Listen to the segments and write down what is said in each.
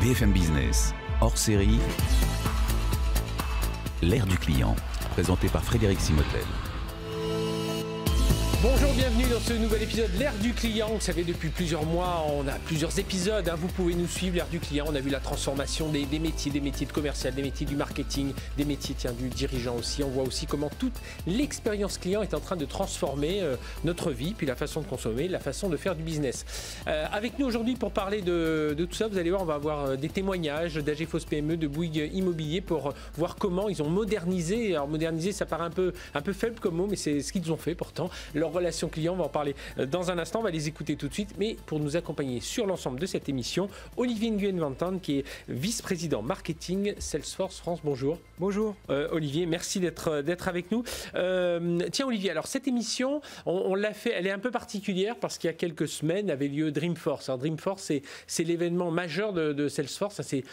BFM Business, hors série, l'ère du client, présenté par Frédéric Simotel. Bonjour, bienvenue dans ce nouvel épisode de l'ère du client. Vous savez, depuis plusieurs mois, on a plusieurs épisodes. Vous pouvez nous suivre, l'ère du client. On a vu la transformation des métiers de commercial, des métiers du marketing, des métiers du dirigeant aussi. On voit aussi comment toute l'expérience client est en train de transformer notre vie, puis la façon de consommer, la façon de faire du business. Avec nous aujourd'hui pour parler de tout ça, vous allez voir, on va avoir des témoignages d'AGFOS PME, de Bouygues Immobilier pour voir comment ils ont modernisé. Alors moderniser, ça paraît un peu faible comme mot, mais c'est ce qu'ils ont fait pourtant. Leur relation client, on va en parler dans un instant, on va les écouter tout de suite, mais pour nous accompagner sur l'ensemble de cette émission, Olivier Nguyen Van Tan, qui est vice-président marketing Salesforce France. Bonjour. Bonjour. Olivier, merci d'être avec nous. Tiens Olivier, alors cette émission, on l'a fait, elle est un peu particulière parce qu'il y a quelques semaines avait lieu Dreamforce. Alors Dreamforce, c'est l'événement majeur de Salesforce, ça c'est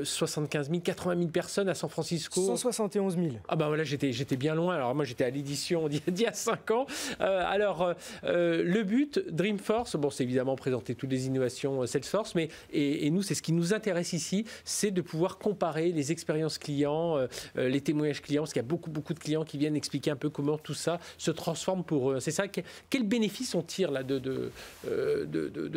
75 000, 80 000 personnes à San Francisco. 171 000. Ah bah voilà, j'étais bien loin, alors moi j'étais à l'édition d'il y a 5 ans. Alors, le but, Dreamforce, bon, c'est évidemment présenter toutes les innovations Salesforce, mais et nous, c'est ce qui nous intéresse ici, c'est de pouvoir comparer les expériences clients, les témoignages clients, parce qu'il y a beaucoup de clients qui viennent expliquer un peu comment tout ça se transforme pour eux. C'est ça, quel bénéfice on tire là de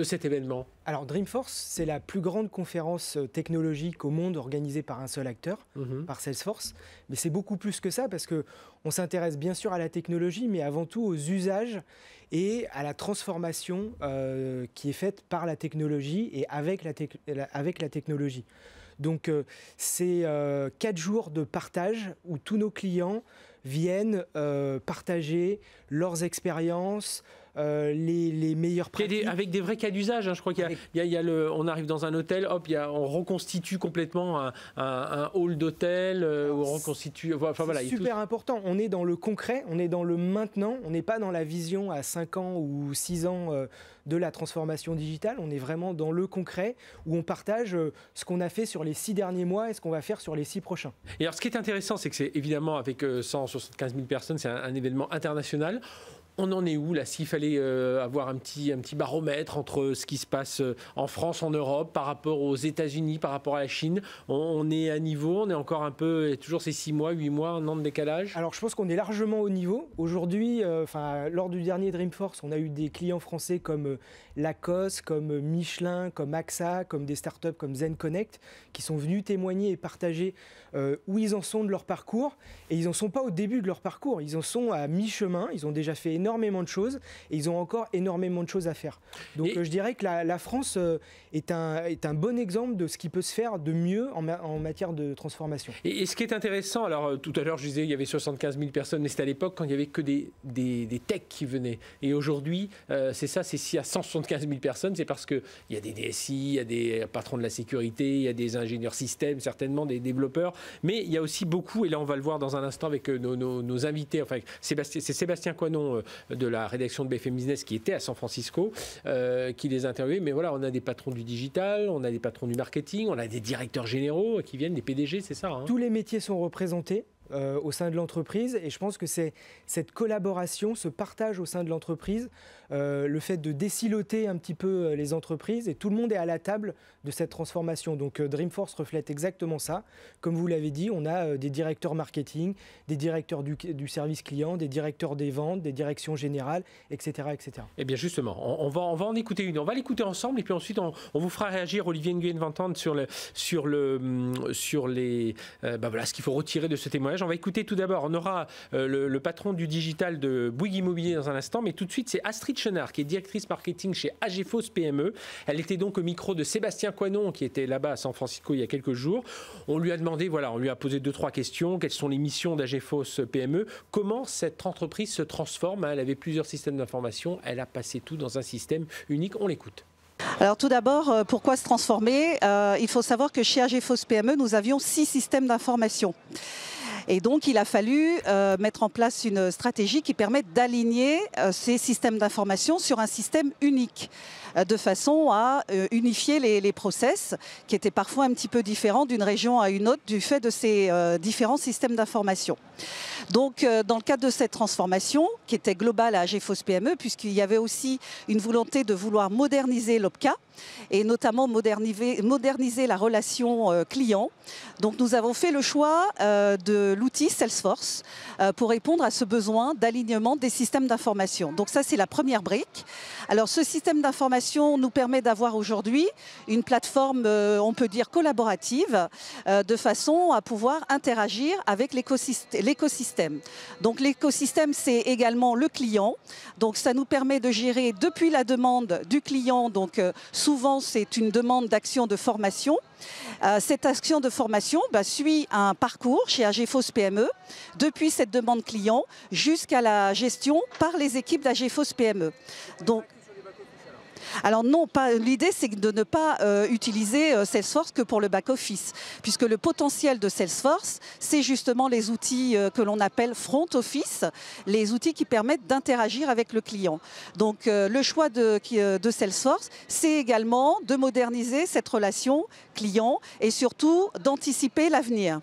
cet événement ? Alors Dreamforce, c'est la plus grande conférence technologique au monde organisée par un seul acteur, par Salesforce. Mais c'est beaucoup plus que ça parce qu'on s'intéresse bien sûr à la technologie, mais avant tout aux usages et à la transformation qui est faite par la technologie et avec la technologie. Donc c'est 4 jours de partage où tous nos clients viennent partager leurs expériences, les meilleures pratiques. Avec des vrais cas d'usage, hein. Je crois on arrive dans un hôtel, hop, on reconstitue complètement un hall d'hôtel, on reconstitue. Enfin, voilà, c'est super important. On est dans le concret, on est dans le maintenant, on n'est pas dans la vision à 5 ans ou 6 ans de la transformation digitale. On est vraiment dans le concret où on partage ce qu'on a fait sur les 6 derniers mois et ce qu'on va faire sur les 6 prochains. Et alors, ce qui est intéressant, c'est que c'est évidemment avec 175 000 personnes, c'est un événement international. On en est où là, s'il fallait avoir un petit baromètre entre ce qui se passe en France, en Europe, par rapport aux États-Unis, par rapport à la Chine, on est à niveau, on est encore un peu, toujours ces 6 mois, 8 mois, un an de décalage? Alors je pense qu'on est largement au niveau. Aujourd'hui, lors du dernier Dreamforce, on a eu des clients français comme Lacoste, comme Michelin, comme AXA, comme des startups comme Zen Connect, qui sont venus témoigner et partager où ils en sont de leur parcours. Et ils n'en sont pas au début de leur parcours, ils en sont à mi-chemin, ils ont déjà fait énormément de choses et ils ont encore énormément de choses à faire. Donc je dirais que la France est un bon exemple de ce qui peut se faire de mieux en matière de transformation. Et ce qui est intéressant, alors tout à l'heure je disais il y avait 75 000 personnes, mais c'était à l'époque quand il n'y avait que des techs qui venaient. Et aujourd'hui, c'est ça, c'est s'il y a 175 000 personnes, c'est parce qu'il y a des DSI, il y a des patrons de la sécurité, il y a des ingénieurs systèmes, certainement des développeurs, mais il y a aussi beaucoup, et là on va le voir dans un instant avec nos invités, enfin c'est Sébastien Coinon de la rédaction de BFM Business qui était à San Francisco, qui les a interviewés. Mais voilà, on a des patrons du digital, on a des patrons du marketing, on a des directeurs généraux qui viennent, des PDG, c'est ça, hein ? Tous les métiers sont représentés au sein de l'entreprise et je pense que c'est cette collaboration, ce partage au sein de l'entreprise, le fait de désiloter un petit peu les entreprises et tout le monde est à la table de cette transformation. Donc Dreamforce reflète exactement ça. Comme vous l'avez dit, on a des directeurs marketing, des directeurs du service client, des directeurs des ventes, des directions générales, etc. etc. Eh bien justement, on va en écouter une. On va l'écouter ensemble et puis ensuite on vous fera réagir, Olivier Nguyen Van Tan, sur ce qu'il faut retirer de ce témoignage. On va écouter tout d'abord, on aura le patron du digital de Bouygues Immobilier dans un instant, mais tout de suite c'est Astrid Chenard qui est directrice marketing chez AGFOS PME. Elle était donc au micro de Sébastien Coinon qui était là-bas à San Francisco il y a quelques jours. On lui a demandé, on lui a posé 2-3 questions. Quelles sont les missions d'AGFOS PME? Comment cette entreprise se transforme? Elle avait plusieurs systèmes d'information. Elle a passé tout dans un système unique. On l'écoute. Alors tout d'abord, pourquoi se transformer? Il faut savoir que chez AGFOS PME, nous avions 6 systèmes d'information. Et donc, il a fallu mettre en place une stratégie qui permette d'aligner ces systèmes d'information sur un système unique, de façon à unifier les process, qui étaient parfois un petit peu différents d'une région à une autre du fait de ces différents systèmes d'information. Donc, dans le cadre de cette transformation, qui était globale à AGFOS PME, puisqu'il y avait aussi une volonté de vouloir moderniser l'OPCA, et notamment moderniser la relation client. Donc, nous avons fait le choix de l'outil Salesforce pour répondre à ce besoin d'alignement des systèmes d'information. Donc, ça, c'est la première brique. Alors, ce système d'information nous permet d'avoir aujourd'hui une plateforme, on peut dire, collaborative, de façon à pouvoir interagir avec l'écosystème. Donc, l'écosystème, c'est également le client. Donc, ça nous permet de gérer depuis la demande du client, donc souvent, c'est une demande d'action de formation. Cette action de formation suit un parcours chez AGFOS PME, depuis cette demande client jusqu'à la gestion par les équipes d'AGFOS PME. Donc, alors non, l'idée c'est de ne pas utiliser Salesforce que pour le back-office, puisque le potentiel de Salesforce, c'est justement les outils que l'on appelle front office, les outils qui permettent d'interagir avec le client. Donc le choix de Salesforce, c'est également de moderniser cette relation client et surtout d'anticiper l'avenir.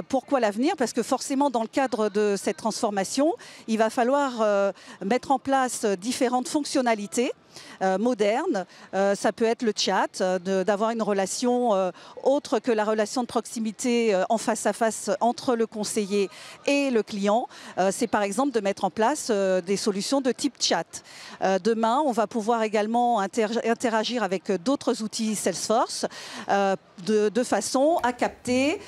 Pourquoi l'avenir? Parce que forcément dans le cadre de cette transformation, il va falloir mettre en place différentes fonctionnalités moderne. Ça peut être le chat, d'avoir une relation autre que la relation de proximité en face à face entre le conseiller et le client. C'est par exemple de mettre en place des solutions de type chat. Demain, on va pouvoir également interagir avec d'autres outils Salesforce de façon à capter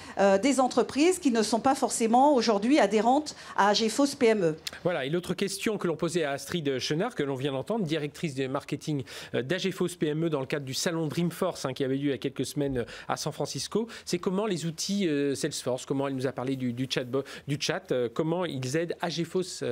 des entreprises qui ne sont pas forcément aujourd'hui adhérentes à AGFOS PME. Voilà, et l'autre question que l'on posait à Astrid Chenard, que l'on vient d'entendre, directrice de marketing d'AGFOS PME dans le cadre du salon Dreamforce qui avait lieu il y a quelques semaines à San Francisco, c'est comment les outils Salesforce, comment elle nous a parlé du chat, comment ils aident AGFOS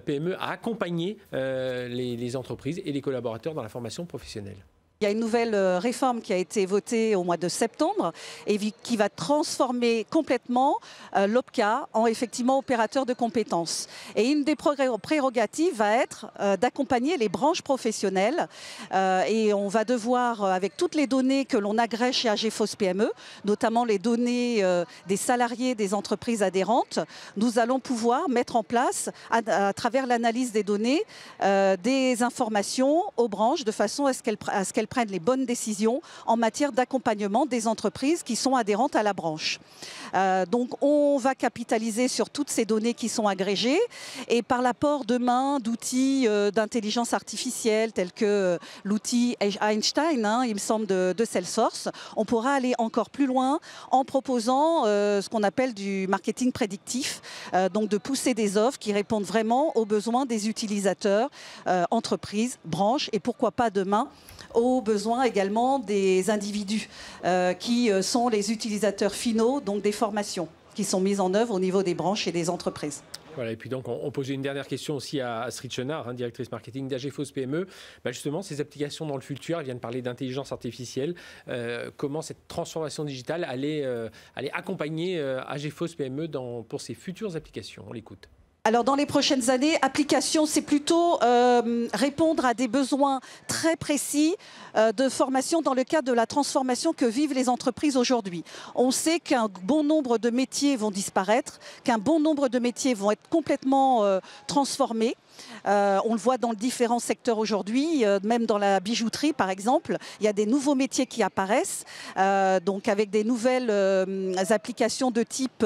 PME à accompagner les entreprises et les collaborateurs dans la formation professionnelle. Il y a une nouvelle réforme qui a été votée au mois de septembre et qui va transformer complètement l'OPCA en effectivement opérateur de compétences. Et une des prérogatives va être d'accompagner les branches professionnelles et on va devoir, avec toutes les données que l'on agrège chez AGFOS PME, notamment les données des salariés des entreprises adhérentes, nous allons pouvoir mettre en place, à travers l'analyse des données, des informations aux branches de façon à ce qu'elles prennent les bonnes décisions en matière d'accompagnement des entreprises qui sont adhérentes à la branche. Donc on va capitaliser sur toutes ces données qui sont agrégées et par l'apport demain d'outils d'intelligence artificielle tels que l'outil Einstein, il me semble, de Salesforce, on pourra aller encore plus loin en proposant ce qu'on appelle du marketing prédictif, donc de pousser des offres qui répondent vraiment aux besoins des utilisateurs, entreprises, branches et pourquoi pas demain aux besoins également des individus qui sont les utilisateurs finaux, donc des formations qui sont mises en œuvre au niveau des branches et des entreprises. Voilà, et puis donc on posait une dernière question aussi à Astrid Chenard, directrice marketing d'AGFOS PME. Justement, ces applications dans le futur, elle vient de parler d'intelligence artificielle. Comment cette transformation digitale allait accompagner AGFOS PME pour ses futures applications? On l'écoute. Alors dans les prochaines années, application, c'est plutôt répondre à des besoins très précis de formation dans le cadre de la transformation que vivent les entreprises aujourd'hui. On sait qu'un bon nombre de métiers vont disparaître, qu'un bon nombre de métiers vont être complètement transformés. On le voit dans différents secteurs aujourd'hui, même dans la bijouterie par exemple, il y a des nouveaux métiers qui apparaissent, donc avec des nouvelles applications de type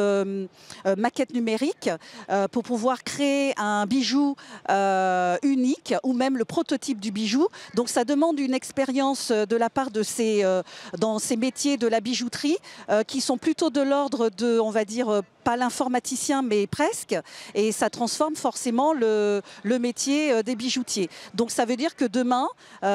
maquette numérique pour pouvoir créer un bijou unique ou même le prototype du bijou. Donc ça demande une expérience de la part de dans ces métiers de la bijouterie qui sont plutôt de l'ordre de, on va dire, pas l'informaticien mais presque, et ça transforme forcément le métier des bijoutiers. Donc ça veut dire que demain,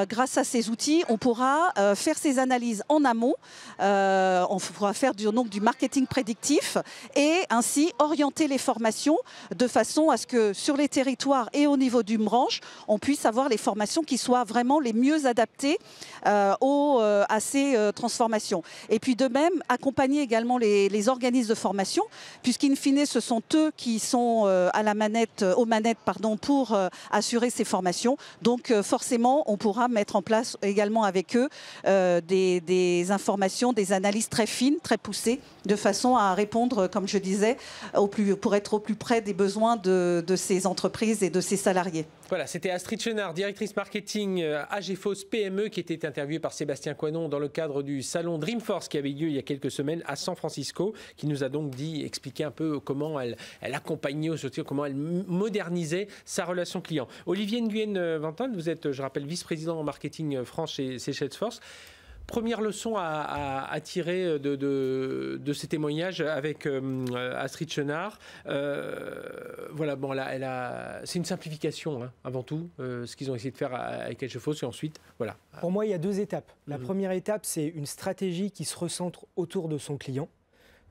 grâce à ces outils, on pourra faire ces analyses en amont, on pourra faire du marketing prédictif et ainsi orienter les formations de façon à ce que sur les territoires et au niveau d'une branche, on puisse avoir les formations qui soient vraiment les mieux adaptées à à ces transformations. Et puis de même, accompagner également les organismes de formation, puisqu'in fine, ce sont eux qui sont aux manettes pour assurer ces formations. Donc forcément, on pourra mettre en place également avec eux des informations, des analyses très fines, très poussées, de façon à répondre, comme je disais, pour être au plus près des besoins de ces entreprises et de ces salariés. Voilà, c'était Astrid Chenard, directrice marketing AGFOS PME, qui était interviewée par Sébastien Coinon dans le cadre du salon Dreamforce qui avait lieu il y a quelques semaines à San Francisco, qui nous a donc expliqué un peu comment elle accompagnait, comment elle modernisait sa relation client. Olivier Nguyen-Vantin, vous êtes, je rappelle, vice-président en marketing France chez Salesforce. Première leçon à tirer de ces témoignages avec Astrid Chenard. Voilà, bon, c'est une simplification avant tout, ce qu'ils ont essayé de faire avec AGFOS, et ensuite, voilà. Pour moi, il y a 2 étapes. La première étape, c'est une stratégie qui se recentre autour de son client.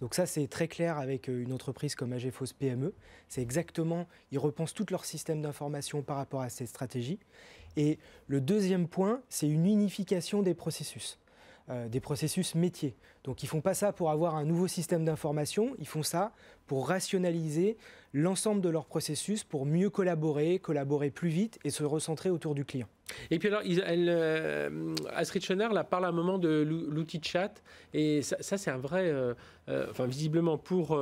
Donc ça, c'est très clair avec une entreprise comme AGFOS PME. C'est exactement, ils repensent tout leur système d'information par rapport à cette stratégie. Et le deuxième point, c'est une unification des processus métiers. Donc ils ne font pas ça pour avoir un nouveau système d'information, ils font ça pour rationaliser l'ensemble de leurs processus, pour mieux collaborer plus vite et se recentrer autour du client. Et puis alors, Astrid Chenard parle à un moment de l'outil de chat, et ça c'est un vrai, visiblement pour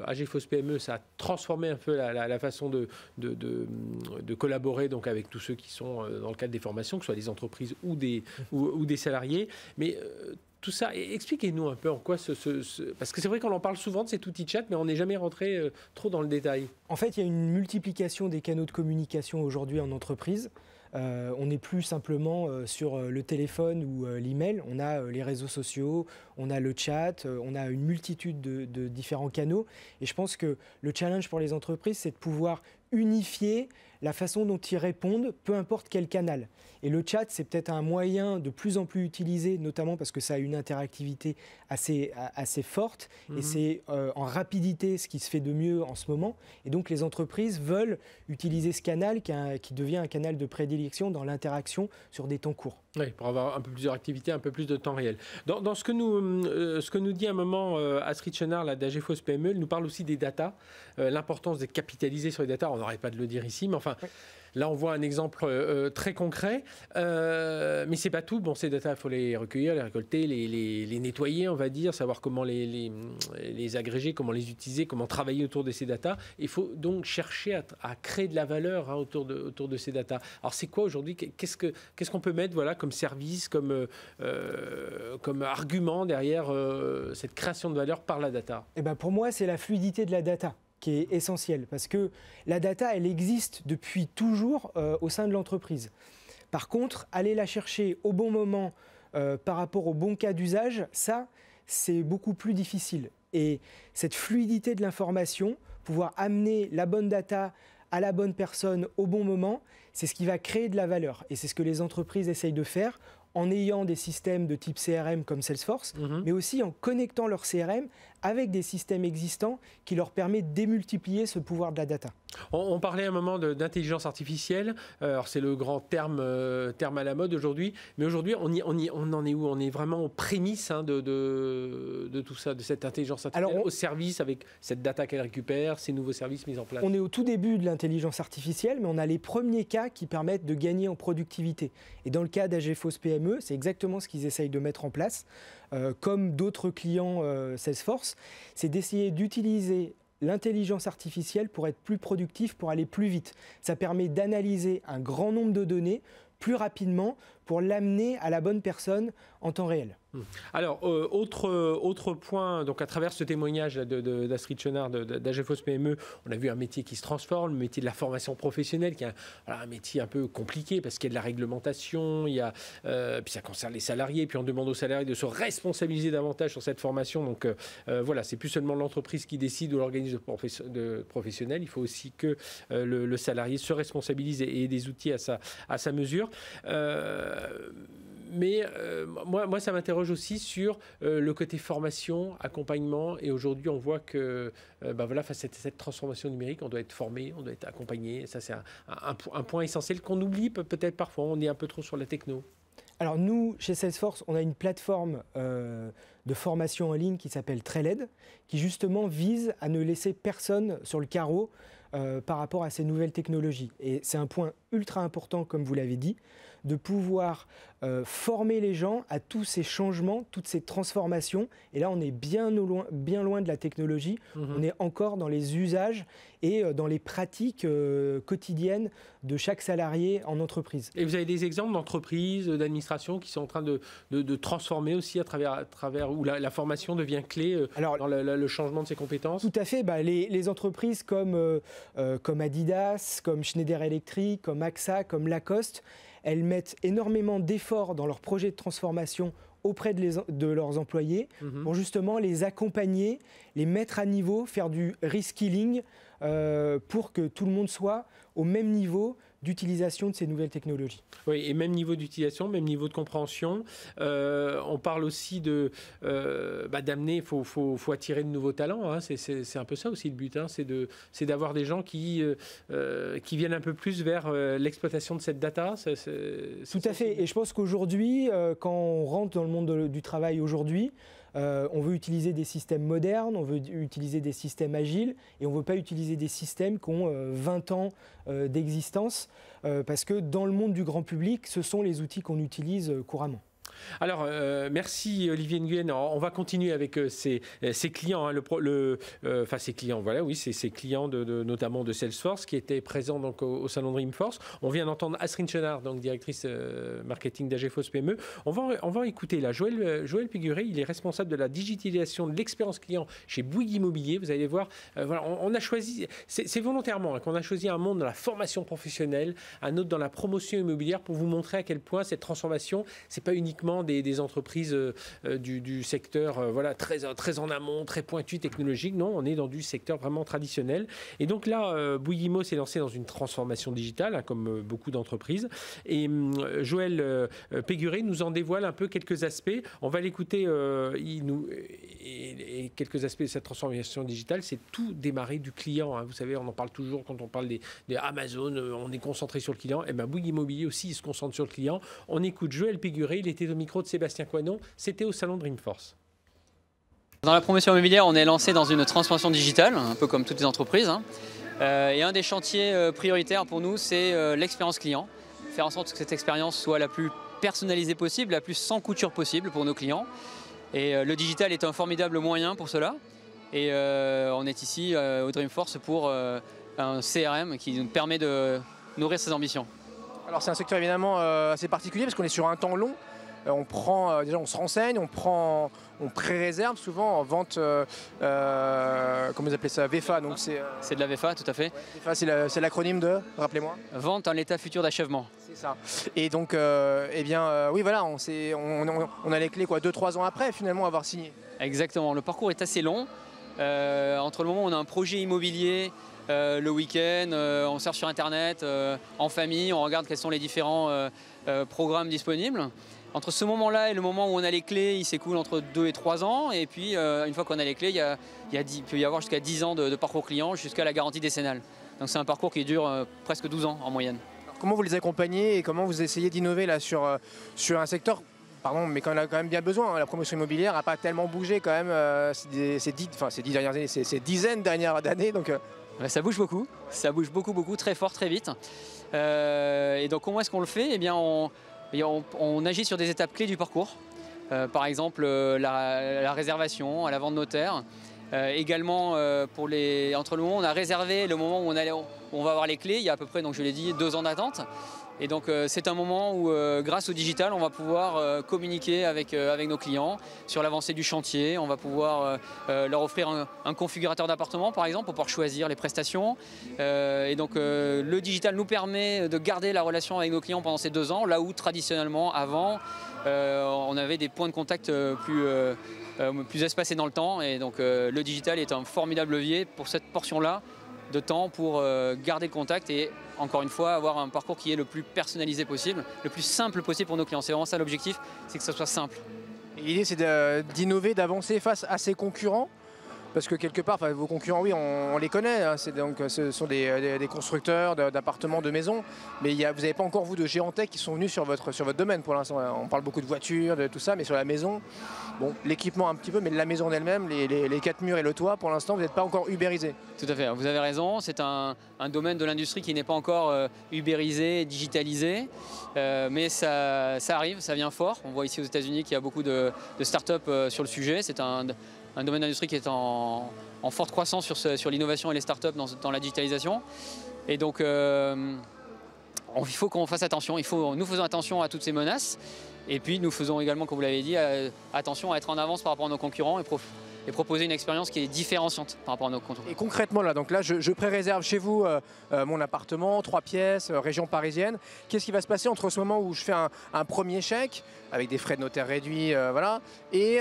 AGFOS PME, ça a transformé un peu la façon de collaborer donc avec tous ceux qui sont dans le cadre des formations, que ce soit des entreprises ou des salariés. Mais tout ça, expliquez-nous un peu en quoi parce que c'est vrai qu'on en parle souvent de cet outil de chat, mais on n'est jamais rentré trop dans le détail. En fait, il y a une multiplication des canaux de communication aujourd'hui en entreprise. On n'est plus simplement sur le téléphone ou l'email, on a les réseaux sociaux, on a le chat, on a une multitude de différents canaux. Et je pense que le challenge pour les entreprises, c'est de pouvoir unifier la façon dont ils répondent, peu importe quel canal. Et le chat, c'est peut-être un moyen de plus en plus utilisé, notamment parce que ça a une interactivité assez forte, et c'est en rapidité ce qui se fait de mieux en ce moment. Et donc les entreprises veulent utiliser ce canal qui devient un canal de prédilection dans l'interaction sur des temps courts. Oui, pour avoir un peu plus d'activité, un peu plus de temps réel. Dans ce que nous dit à un moment Astrid Chenard d'AGFOS PME, elle nous parle aussi des data, l'importance d'être capitalisé sur les data. On n'arrête pas de le dire ici, mais enfin... Oui. Là, on voit un exemple très concret, mais c'est pas tout. Bon, ces data, il faut les recueillir, les récolter, les nettoyer, on va dire, savoir comment les agréger, comment les utiliser, comment travailler autour de ces data. Il faut donc chercher à créer de la valeur autour de ces data. Alors, c'est quoi aujourd'hui ? Qu'est-ce qu'on peut mettre, voilà, comme service, comme argument derrière cette création de valeur par la data ? Eh ben, pour moi, c'est la fluidité de la data qui est essentielle, parce que la data, elle existe depuis toujours au sein de l'entreprise. Par contre, aller la chercher au bon moment par rapport au bon cas d'usage, ça, c'est beaucoup plus difficile. Et cette fluidité de l'information, pouvoir amener la bonne data à la bonne personne au bon moment, c'est ce qui va créer de la valeur. Et c'est ce que les entreprises essayent de faire en ayant des systèmes de type CRM comme Salesforce, mais aussi en connectant leur CRM avec des systèmes existants qui leur permettent de démultiplier ce pouvoir de la data. On parlait à un moment d'intelligence artificielle. Alors c'est le grand terme à la mode aujourd'hui, mais aujourd'hui on en est où ? On est vraiment aux prémices de tout ça, de cette intelligence artificielle, au service avec cette data qu'elle récupère, ces nouveaux services mis en place. On est au tout début de l'intelligence artificielle, mais on a les premiers cas qui permettent de gagner en productivité. Et dans le cas d'AGFOS PME, c'est exactement ce qu'ils essayent de mettre en place, comme d'autres clients Salesforce, c'est d'essayer d'utiliser l'intelligence artificielle pour être plus productif, pour aller plus vite. Ça permet d'analyser un grand nombre de données plus rapidement pour l'amener à la bonne personne en temps réel. Alors, autre point, donc à travers ce témoignage d'Astrid Chenard d'AGFOS PME, on a vu un métier qui se transforme, le métier de la formation professionnelle, qui est un métier un peu compliqué parce qu'il y a de la réglementation, puis ça concerne les salariés, puis on demande aux salariés de se responsabiliser davantage sur cette formation. Donc voilà, c'est plus seulement l'entreprise qui décide ou l'organisme de professionnel, il faut aussi que le salarié se responsabilise et ait des outils à sa mesure. Mais moi, ça m'interroge aussi sur le côté formation, accompagnement. Et aujourd'hui, on voit que face à cette transformation numérique, on doit être formé, on doit être accompagné. Ça, c'est un point essentiel qu'on oublie peut-être parfois. On est un peu trop sur la techno. Alors nous, chez Salesforce, on a une plateforme de formation en ligne qui s'appelle Trailhead, qui justement vise à ne laisser personne sur le carreau par rapport à ces nouvelles technologies. Et c'est un point ultra important, comme vous l'avez dit, de pouvoir former les gens à tous ces changements, toutes ces transformations. Et là, on est bien loin de la technologie. On est encore dans les usages et dans les pratiques quotidiennes de chaque salarié en entreprise. Et vous avez des exemples d'entreprises, d'administrations qui sont en train de transformer aussi à travers où la formation devient clé dans le changement de ses compétences? Tout à fait. Les entreprises comme Adidas, comme Schneider Electric, comme AXA, comme Lacoste, elles mettent énormément d'efforts dans leurs projets de transformation auprès de leurs employés pour justement les accompagner, les mettre à niveau, faire du reskilling pour que tout le monde soit au même niveau d'utilisation de ces nouvelles technologies. Oui, et même niveau d'utilisation, même niveau de compréhension. On parle aussi d'amener, il faut attirer de nouveaux talents. Hein. C'est un peu ça aussi le but. Hein. C'est d'avoir des gens qui viennent un peu plus vers l'exploitation de cette data. Tout à fait. Et je pense qu'aujourd'hui, quand on rentre dans le monde du travail aujourd'hui, on veut utiliser des systèmes modernes, on veut utiliser des systèmes agiles et on ne veut pas utiliser des systèmes qui ont 20 ans d'existence parce que dans le monde du grand public, ce sont les outils qu'on utilise couramment. Alors, merci Olivier Nguyen. On va continuer avec ces clients, hein, ces clients, voilà, oui, c'est ces clients notamment de Salesforce qui étaient présents donc au salon Dreamforce. On vient d'entendre Astrid Chenard, donc directrice marketing d'AGFOS PME. On va écouter là Joël Péguré, il est responsable de la digitalisation de l'expérience client chez Bouygues Immobilier. Vous allez voir, voilà, on a choisi, c'est volontairement hein, qu'on a choisi un monde dans la formation professionnelle, un autre dans la promotion immobilière pour vous montrer à quel point cette transformation, c'est pas uniquement des entreprises du secteur voilà, très en amont, très pointu, technologique. Non, on est dans du secteur vraiment traditionnel. Et donc là, Bouygues Immo s'est lancé dans une transformation digitale, hein, comme beaucoup d'entreprises. Et Joël Péguré nous en dévoile un peu quelques aspects. On va l'écouter. Et quelques aspects de cette transformation digitale, c'est tout démarrer du client. Hein. Vous savez, on en parle toujours quand on parle des Amazon, on est concentré sur le client. Et bien Bouygues Immobilier aussi, il se concentre sur le client. On écoute Joël Péguré, il était au micro de Sébastien Coinon, c'était au salon Dreamforce. Dans la promotion immobilière, on est lancé dans une transformation digitale, un peu comme toutes les entreprises. Hein. Et un des chantiers prioritaires pour nous, c'est l'expérience client. Faire en sorte que cette expérience soit la plus personnalisée possible, la plus sans couture possible pour nos clients. Et le digital est un formidable moyen pour cela. Et on est ici au Dreamforce pour un CRM qui nous permet de nourrir ces ambitions. Alors c'est un secteur évidemment assez particulier parce qu'on est sur un temps long. On prend, déjà on se renseigne, on pré-réserve souvent en vente, comment vous appelez ça, VFA. Donc c'est de la VFA, tout à fait. VFA, c'est l'acronyme de, rappelez-moi. Vente en l'état futur d'achèvement. C'est ça. Et donc, oui voilà, on a les clés 2-3 ans après finalement avoir signé. Exactement, le parcours est assez long. Entre le moment où on a un projet immobilier, le week-end, on sort sur internet, en famille, on regarde quels sont les différents programmes disponibles. Entre ce moment-là et le moment où on a les clés, il s'écoule entre 2 et 3 ans. Et puis, une fois qu'on a les clés, il peut y avoir jusqu'à 10 ans de parcours client jusqu'à la garantie décennale. Donc c'est un parcours qui dure presque 12 ans en moyenne. Alors, comment vous les accompagnez et comment vous essayez d'innover là sur un secteur mais qu'on a quand même bien besoin, hein. La promotion immobilière n'a pas tellement bougé quand même ces 10 dernières années, ces dizaines d'années. Donc, ça bouge beaucoup, très fort, très vite. Et donc comment est-ce qu'on le fait? Eh bien, on agit sur des étapes clés du parcours. Par exemple, la réservation à la vente notaire. Également, entre le moment où on a réservé et le moment où on va avoir les clés, il y a à peu près, donc je l'ai dit, 2 ans d'attente. Et donc c'est un moment où, grâce au digital, on va pouvoir communiquer avec nos clients sur l'avancée du chantier. On va pouvoir leur offrir un configurateur d'appartement, par exemple, pour pouvoir choisir les prestations. Et donc le digital nous permet de garder la relation avec nos clients pendant ces 2 ans, là où traditionnellement, avant, on avait des points de contact plus espacés dans le temps. Et donc le digital est un formidable levier pour cette portion-là de temps pour garder le contact et encore une fois avoir un parcours qui est le plus personnalisé possible, le plus simple possible pour nos clients. C'est vraiment ça l'objectif, c'est que ça soit simple. L'idée c'est d'innover, d'avancer face à ses concurrents. Parce que quelque part, vos concurrents, oui, on les connaît. Hein, ce sont des constructeurs d'appartements, de maisons. Mais vous n'avez pas encore, vous, de géants tech qui sont venus sur votre domaine pour l'instant. On parle beaucoup de voitures, de tout ça, mais sur la maison, bon, l'équipement un petit peu, mais la maison en elle-même, les 4 murs et le toit, pour l'instant, vous n'êtes pas encore ubérisé. Tout à fait, vous avez raison. C'est un domaine de l'industrie qui n'est pas encore ubérisé, digitalisé. Mais ça arrive, ça vient fort. On voit ici aux États-Unis qu'il y a beaucoup de startups sur le sujet. C'est un domaine d'industrie qui est en forte croissance sur l'innovation et les startups dans la digitalisation. Et donc, il faut qu'on fasse attention. Nous faisons attention à toutes ces menaces. Et puis, nous faisons également, comme vous l'avez dit, attention à être en avance par rapport à nos concurrents et proposer une expérience qui est différenciante par rapport à nos concurrents. Et concrètement, là, je pré-réserve chez vous mon appartement, 3 pièces, région parisienne. Qu'est-ce qui va se passer entre ce moment où je fais un premier chèque, avec des frais de notaire réduits, voilà, et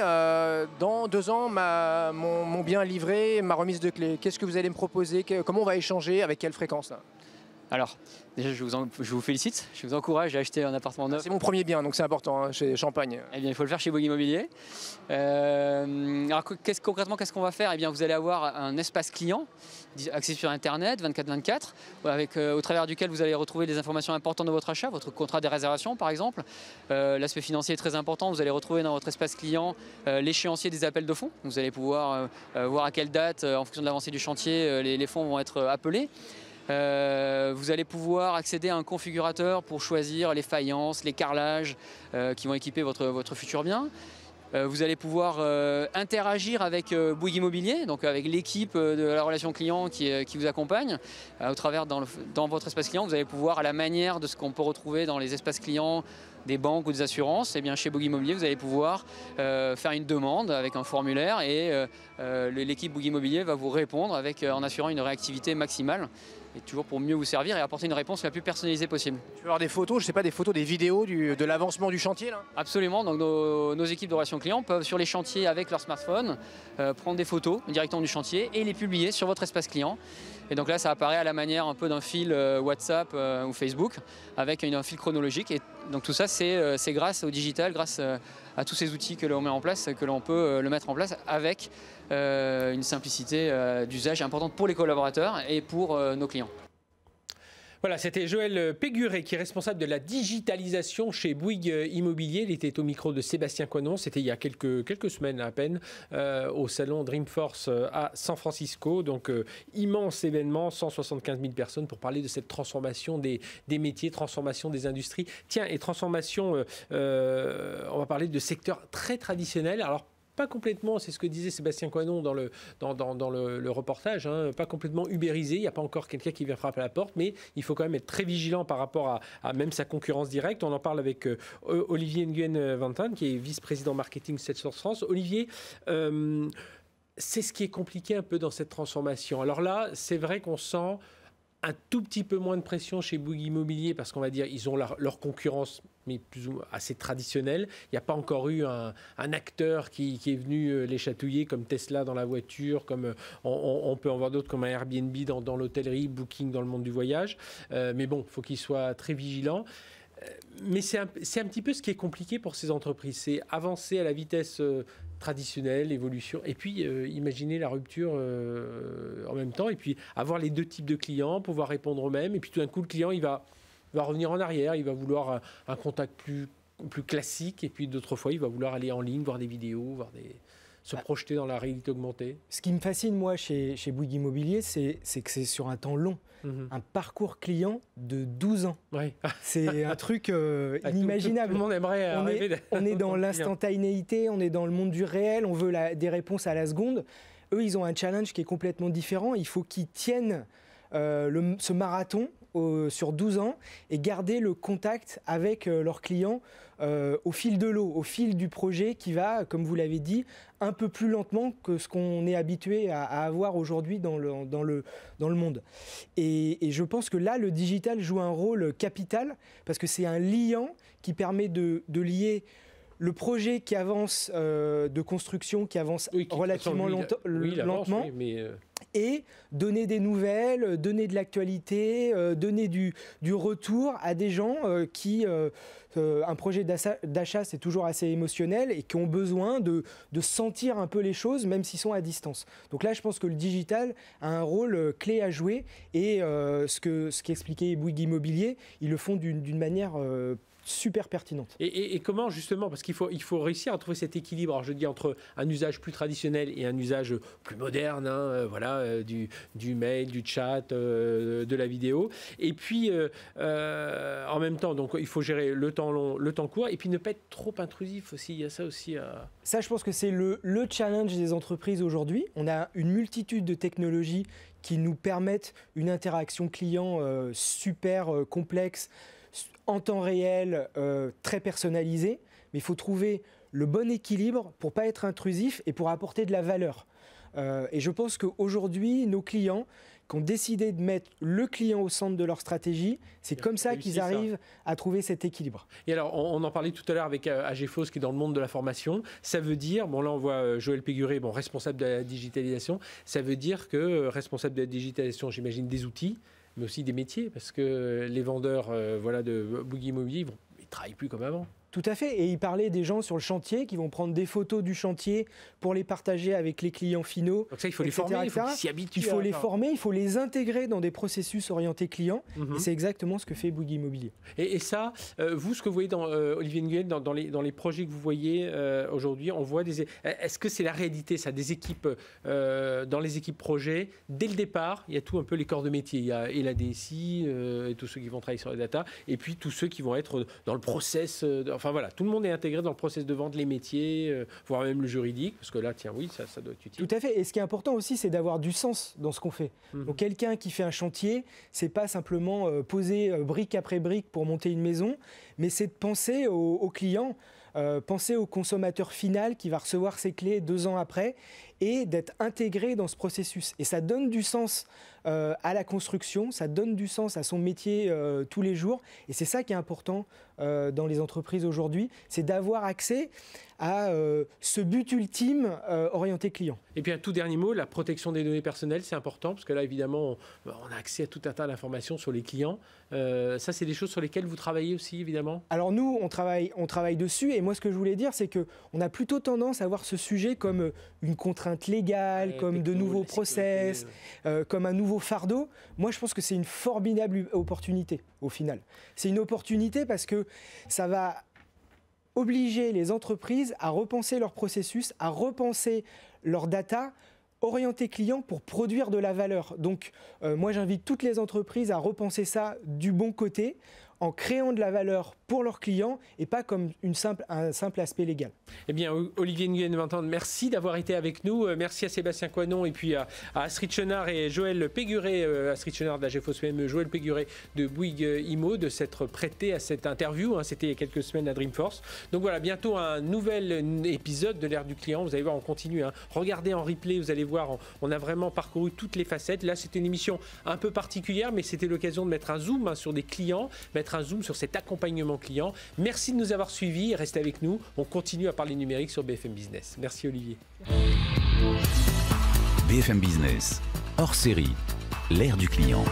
dans 2 ans, mon bien livré, ma remise de clé. Qu'est-ce que vous allez me proposer? Comment on va échanger? Avec quelle fréquence là? Alors, déjà, je vous félicite, je vous encourage à acheter un appartement neuf. C'est mon premier bien, donc c'est important, hein, chez Champagne. Eh bien, il faut le faire chez Bouygues Immobilier. Alors, concrètement, qu'est-ce qu'on va faire? Eh bien, vous allez avoir un espace client, accessible sur Internet, 24/24, au travers duquel vous allez retrouver des informations importantes de votre achat, votre contrat des réservations, par exemple. L'aspect financier est très important. Vous allez retrouver dans votre espace client l'échéancier des appels de fonds. Vous allez pouvoir voir à quelle date, en fonction de l'avancée du chantier, les fonds vont être appelés. Vous allez pouvoir accéder à un configurateur pour choisir les faïences, les carrelages qui vont équiper votre futur bien. Vous allez pouvoir interagir avec Bouygues Immobilier, donc avec l'équipe de la relation client qui vous accompagne. Au travers dans votre espace client, vous allez pouvoir, à la manière de ce qu'on peut retrouver dans les espaces clients des banques ou des assurances, eh bien chez Bouygues Immobilier, vous allez pouvoir faire une demande avec un formulaire et l'équipe Bouygues Immobilier va vous répondre en assurant une réactivité maximale. Et toujours pour mieux vous servir et apporter une réponse la plus personnalisée possible. Tu veux avoir des photos, je sais pas, des photos, des vidéos de l'avancement du chantier là? Absolument, donc nos équipes de relations clients peuvent sur les chantiers avec leur smartphone prendre des photos directement du chantier et les publier sur votre espace client. Et donc là ça apparaît à la manière un peu d'un fil WhatsApp ou Facebook avec un fil chronologique. Et donc tout ça c'est grâce au digital, grâce à tous ces outils que l'on met en place, que l'on peut le mettre en place avec une simplicité d'usage importante pour les collaborateurs et pour nos clients. Voilà, c'était Joël Péguret qui est responsable de la digitalisation chez Bouygues Immobilier. Il était au micro de Sébastien Coinon. C'était il y a quelques semaines à peine au salon Dreamforce à San Francisco. Donc immense événement, 175 000 personnes pour parler de cette transformation des métiers, transformation des industries. Tiens, et transformation, on va parler de secteurs très traditionnels. Alors pas complètement, c'est ce que disait Sébastien Coinon dans le reportage, hein, pas complètement ubérisé, il n'y a pas encore quelqu'un qui vient frapper à la porte, mais il faut quand même être très vigilant par rapport à même sa concurrence directe. On en parle avec Olivier Nguyen Vantan, qui est vice-président marketing Salesforce France. Olivier, c'est ce qui est compliqué un peu dans cette transformation. Alors là, c'est vrai qu'on sent un tout petit peu moins de pression chez Bouygues Immobilier parce qu'on va dire ils ont leur concurrence mais plus ou moins assez traditionnelle. Il n'y a pas encore eu un acteur qui est venu les chatouiller comme Tesla dans la voiture, comme on peut en voir d'autres comme un Airbnb dans l'hôtellerie, Booking dans le monde du voyage. Mais bon, il faut qu'ils soient très vigilants. Mais c'est un petit peu ce qui est compliqué pour ces entreprises, c'est avancer à la vitesse traditionnelle, évolution, et puis imaginer la rupture en même temps, et puis avoir les deux types de clients, pouvoir répondre aux mêmes, et puis tout d'un coup le client il va revenir en arrière, il va vouloir un contact plus classique, et puis d'autres fois il va vouloir aller en ligne, voir des vidéos, se projeter dans la réalité augmentée. Ce qui me fascine, moi, chez Bouygues Immobilier, c'est que c'est sur un temps long. Un parcours client de 12 ans. Ouais. C'est un truc inimaginable. Tout le monde aimerait arriver. On est dans l'instantanéité, on est dans le monde du réel, on veut des réponses à la seconde. Eux, ils ont un challenge qui est complètement différent. Il faut qu'ils tiennent ce marathon sur 12 ans et garder le contact avec leurs clients au fil de l'eau, au fil du projet qui va, comme vous l'avez dit, un peu plus lentement que ce qu'on est habitué à avoir aujourd'hui dans le monde. Et je pense que là, le digital joue un rôle capital parce que c'est un liant qui permet de lier le projet qui avance de construction, qui avance relativement lentement, et donner des nouvelles, donner de l'actualité, donner du retour à des gens qui... un projet d'achat, c'est toujours assez émotionnel et qui ont besoin de sentir un peu les choses, même s'ils sont à distance. Donc là, je pense que le digital a un rôle clé à jouer et ce qu'expliquait Bouygues Immobilier, ils le font d'une manière super pertinente. Et comment justement, parce qu'il faut réussir à trouver cet équilibre, alors je dis entre un usage plus traditionnel et un usage plus moderne, du mail, du chat, de la vidéo, et puis en même temps, donc il faut gérer le temps long, le temps court, et puis ne pas être trop intrusif aussi, il y a ça aussi. Ça, je pense que c'est le challenge des entreprises aujourd'hui. On a une multitude de technologies qui nous permettent une interaction client super complexe, en temps réel, très personnalisé, mais il faut trouver le bon équilibre pour ne pas être intrusif et pour apporter de la valeur. Et je pense qu'aujourd'hui, nos clients qui ont décidé de mettre le client au centre de leur stratégie, c'est comme ça qu'ils arrivent à trouver cet équilibre. Et alors, on en parlait tout à l'heure avec AGFOS qui est dans le monde de la formation. Ça veut dire, bon là on voit Joël Péguret, responsable de la digitalisation, ça veut dire que responsable de la digitalisation, j'imagine des outils, mais aussi des métiers, parce que les vendeurs de Bouygues Immobilier, ils ne travaillent plus comme avant. Tout à fait. Et il parlait des gens sur le chantier qui vont prendre des photos du chantier pour les partager avec les clients finaux. Donc ça, il faut les former, il faut qu'ils s'y habituent. Il faut les former, il faut les intégrer dans des processus orientés clients. Et c'est exactement ce que fait Bouygues Immobilier. Et ça, vous, ce que vous voyez dans Olivier Nguyen, dans les projets que vous voyez aujourd'hui, on voit des... Est-ce que c'est la réalité, ça, des équipes, dans les équipes projets, dès le départ, il y a tout un peu les corps de métier. Il y a et la DSI, et tous ceux qui vont travailler sur les data, et puis tous ceux qui vont être dans le process... Enfin voilà, tout le monde est intégré dans le process de vente, les métiers, voire même le juridique, parce que là, tiens, oui, ça doit être utile. Tout à fait. Et ce qui est important aussi, c'est d'avoir du sens dans ce qu'on fait. Donc quelqu'un qui fait un chantier, c'est pas simplement poser brique après brique pour monter une maison, mais c'est de penser au client, penser au consommateur final qui va recevoir ses clés 2 ans après et d'être intégré dans ce processus. Et ça donne du sens à la construction, ça donne du sens à son métier tous les jours. Et c'est ça qui est important dans les entreprises aujourd'hui, c'est d'avoir accès à ce but ultime orienté client. Et puis un tout dernier mot, la protection des données personnelles, c'est important, parce que là, évidemment, on a accès à tout un tas d'informations sur les clients. Ça, c'est des choses sur lesquelles vous travaillez aussi, évidemment? Alors nous, on travaille dessus, et moi, ce que je voulais dire, c'est qu'on a plutôt tendance à voir ce sujet comme une contrainte légale, comme de nouveaux process, comme un nouveau fardeau. Moi, je pense que c'est une formidable opportunité, au final. C'est une opportunité parce que ça va obliger les entreprises à repenser leur processus, à repenser leur data, orienter client pour produire de la valeur. Donc, moi, j'invite toutes les entreprises à repenser ça du bon côté, en créant de la valeur pour leurs clients et pas comme un simple aspect légal. Eh bien, Olivier Nguyen, merci d'avoir été avec nous. Merci à Sébastien Coinon et puis à Astrid Chenard et Joël Péguret, Astrid Chenard d'AGFOS PME, Joël Péguret de Bouygues Immo, de s'être prêté à cette interview. C'était il y a quelques semaines à Dreamforce. Donc voilà, bientôt un nouvel épisode de l'ère du client. Vous allez voir, on continue. Regardez en replay, vous allez voir, on a vraiment parcouru toutes les facettes. Là, c'était une émission un peu particulière, mais c'était l'occasion de mettre un zoom sur des clients, mettre un zoom sur cet accompagnement client. Merci de nous avoir suivis. Restez avec nous. On continue à parler numérique sur BFM Business. Merci Olivier. BFM Business, hors série, l'ère du client.